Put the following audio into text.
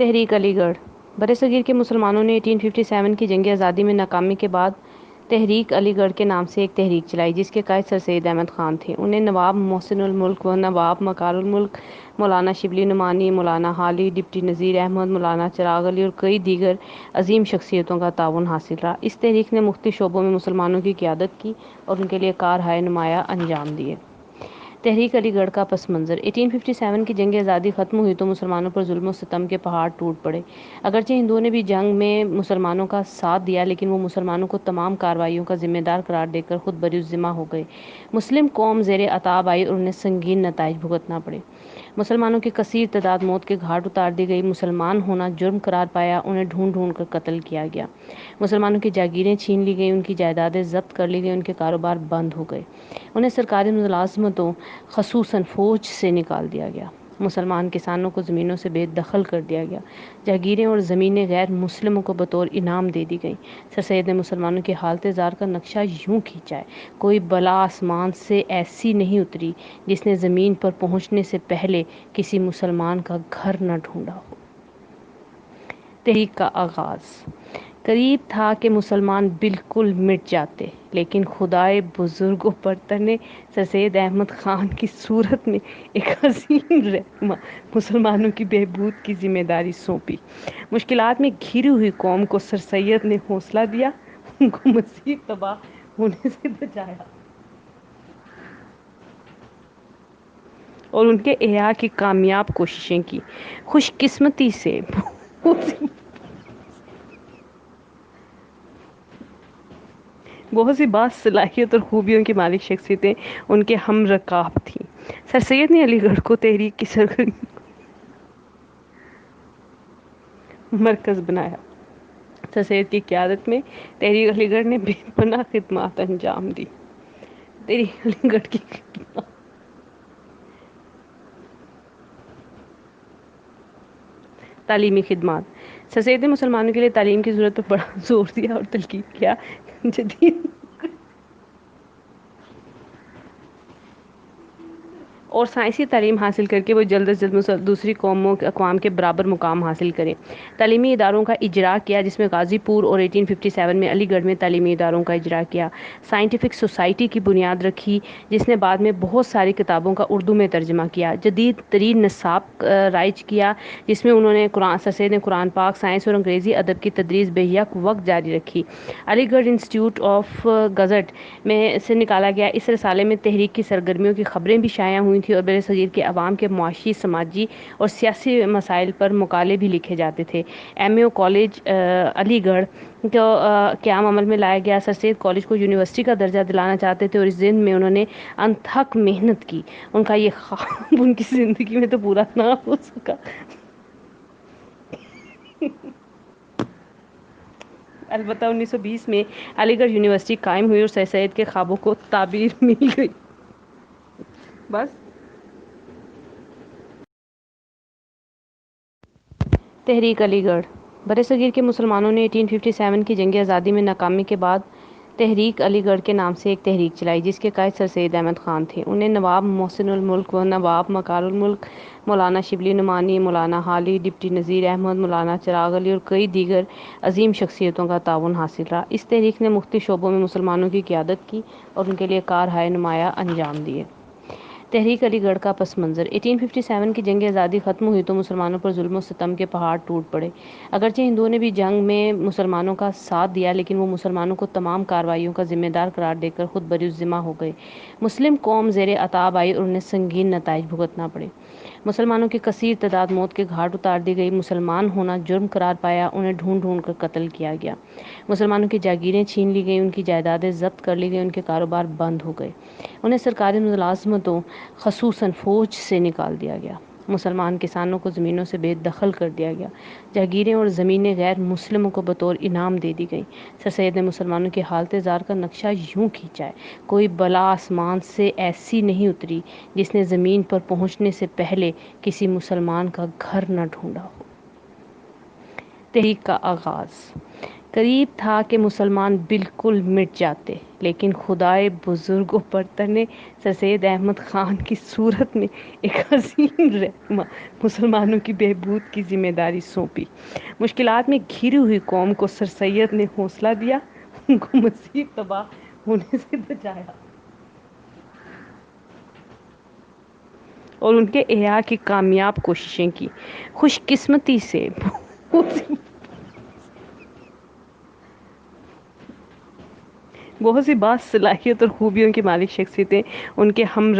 تحریک علی گڑھ برصغیر کے مسلمانوں نے 1857 کی جنگ آزادی میں ناکامی کے بعد تحریک علی گڑھ کے نام سے ایک تحریک چلائی جس کے قائد سر سید احمد خان تھے۔ انہیں نواب محسن الملک و نواب مکار الملک مولانا شبلی نعمانی، مولانا حالی، ڈپٹی نذیر احمد، مولانا چراغ علی اور کئی دیگر عظیم شخصیتوں کا تعاون حاصل رہا۔ اس تحریک نے مختلف شعبوں میں مسلمانوں کی قیادت کی اور ان کے لیے کارہائے نمایاں انجام دیے۔ تحریک علی گڑھ کا پس منظر 1857 کی جنگ آزادی ختم ہوئی تو مسلمانوں پر ظلم و ستم کے پہاڑ ٹوٹ پڑے۔ اگرچہ ہندوؤں نے بھی جنگ میں مسلمانوں کا ساتھ دیا لیکن وہ مسلمانوں کو تمام کارروائیوں کا ذمہ دار قرار دے کر خود بری الذمہ ہو گئے۔ مسلم قوم زیر عتاب آئی اور انہیں سنگین نتائج بھگتنا پڑے۔ مسلمانوں کی کثیر تعداد موت کے گھاٹ اتار دی گئی۔ مسلمان ہونا جرم قرار پایا، انہیں ڈھونڈ ڈھونڈ کر قتل کیا گیا۔ مسلمانوں کی جاگیریں چھین لی گئیں، ان کی جائیدادیں ضبط کر لی گئیں، ان کے کاروبار بند ہو گئے۔ انہیں سرکاری ملازمتوں خصوصاً فوج سے نکال دیا گیا۔ مسلمان کسانوں کو زمینوں سے بے دخل کر دیا گیا۔ جاگیریں اور زمینیں غیر مسلموں کو بطور انعام دے دی گئیں۔ سر سید نے مسلمانوں کی حالت زار کا نقشہ یوں کھینچا ہے: کوئی بلا آسمان سے ایسی نہیں اتری جس نے زمین پر پہنچنے سے پہلے کسی مسلمان کا گھر نہ ڈھونڈا ہو۔ تحریک کا آغاز قریب تھا کہ مسلمان بالکل مٹ جاتے، لیکن خدائے بزرگ و برتر نے سر سید احمد خان کی صورت میں ایک عظیم رہنما مسلمانوں کی بہبود کی ذمہ داری سونپی۔ مشکلات میں گھری ہوئی قوم کو سر سید نے حوصلہ دیا، ان کو مزید تباہ ہونے سے بچایا اور ان کے احیاء کی کامیاب کوششیں کی۔ خوش قسمتی سے بہت سی باصلاحیت اور خوبیوں کی مالک شخصیتیں ان کے ہم رکاب تھیں۔ سر سید نے علی گڑھ کو تحریک کی سرگرمی مرکز بنایا۔ سر سید کی قیادت میں تحریک علی گڑھ نے بے پناہ خدمات انجام دی۔ تحریک علی گڑھ کی تعلیمی خدمات: سر سید نے مسلمانوں کے لیے تعلیم کی ضرورت پر بڑا زور دیا اور تلقین کیا۔ جدید اور سائنسی تعلیم حاصل کر کے وہ جلد از جلد دوسری اقوام کے برابر مقام حاصل کریں۔ تعلیمی اداروں کا اجرا کیا جس میں غازی پور اور 1857 میں علی گڑھ میں تعلیمی اداروں کا اجرا کیا۔ سائنٹیفک سوسائٹی کی بنیاد رکھی جس نے بعد میں بہت ساری کتابوں کا اردو میں ترجمہ کیا۔ جدید ترین نصاب رائج کیا جس میں انہوں نے سر سید نے قرآن پاک، سائنس اور انگریزی ادب کی تدریس بیک وقت جاری رکھی۔ علی گڑھ انسٹیٹیوٹ آف گزٹ میں سے نکالا گیا اس رسالے میں تحریک کی سرگرمیوں کی خبریں بھی شائع ہوئی تھی اور برصغیر کے عوام کے معاشی، سماجی اور سیاسی مسائل پر مقالے بھی لکھے جاتے تھے۔ ایم کالج علی گڑھ کو قیام عمل میں لایا گیا۔ سر سید کالج کو یونیورسٹی کا درجہ دلانا چاہتے تھے اور اس ضمن میں انہوں نے انتھک محنت کی۔ ان کا یہ خواب ان کی زندگی میں تو پورا نہ ہو سکا۔ البتہ 1920 میں علی گڑھ یونیورسٹی قائم ہوئی اور سر سید کے خوابوں کو تعبیر مل گئی۔ بس تحریک علی گڑھ برصغیر کے مسلمانوں نے 1857 کی جنگ آزادی میں ناکامی کے بعد تحریک علی گڑھ کے نام سے ایک تحریک چلائی جس کے قائد سر سید احمد خان تھے۔ انہیں نواب محسن الملک و نواب مکار الملک مولانا شبلی نعمانی، مولانا حالی، ڈپٹی نذیر احمد، مولانا چراغ علی اور کئی دیگر عظیم شخصیتوں کا تعاون حاصل رہا۔ اس تحریک نے مختلف شعبوں میں مسلمانوں کی قیادت کی اور ان کے لیے کارہائے نمایاں انجام دیے۔ تحریک علی گڑھ کا پس منظر 1857 کی جنگ آزادی ختم ہوئی تو مسلمانوں پر ظلم و ستم کے پہاڑ ٹوٹ پڑے۔ اگرچہ ہندوؤں نے بھی جنگ میں مسلمانوں کا ساتھ دیا لیکن وہ مسلمانوں کو تمام کارروائیوں کا ذمہ دار قرار دے کر خود بری الذمہ ہو گئے۔ مسلم قوم زیر عتاب آئی اور انہیں سنگین نتائج بھگتنا پڑے۔ مسلمانوں کی کثیر تعداد موت کے گھاٹ اتار دی گئی۔ مسلمان ہونا جرم قرار پایا، انہیں ڈھونڈ ڈھونڈ کر قتل کیا گیا۔ مسلمانوں کی جاگیریں چھین لی گئیں، ان کی جائیدادیں ضبط کر لی گئیں، ان کے کاروبار بند ہو گئے۔ انہیں سرکاری ملازمتوں خصوصاً فوج سے نکال دیا گیا۔ مسلمان کسانوں کو زمینوں سے بے دخل کر دیا گیا۔ جاگیریں اور زمینیں غیر مسلموں کو بطور انعام دے دی گئیں۔ سر سید نے مسلمانوں کی حالت زار کا نقشہ یوں کھینچا ہے: کوئی بلا آسمان سے ایسی نہیں اتری جس نے زمین پر پہنچنے سے پہلے کسی مسلمان کا گھر نہ ڈھونڈا ہو۔ تحریک کا آغاز قریب تھا کہ مسلمان بالکل مٹ جاتے، لیکن خدائے بزرگ و برتر نے سر سید احمد خان کی صورت میں ایک عظیم رہنما مسلمانوں کی بہبود کی ذمہ داری سونپی۔ مشکلات میں گھری ہوئی قوم کو سر سید نے حوصلہ دیا، ان کو مزید تباہ ہونے سے بچایا اور ان کے احیاء کی کامیاب کوششیں کی۔ خوش قسمتی سے بہت سی باصلاحیت اور خوبیوں کی مالک شخصیتیں ان کے ہم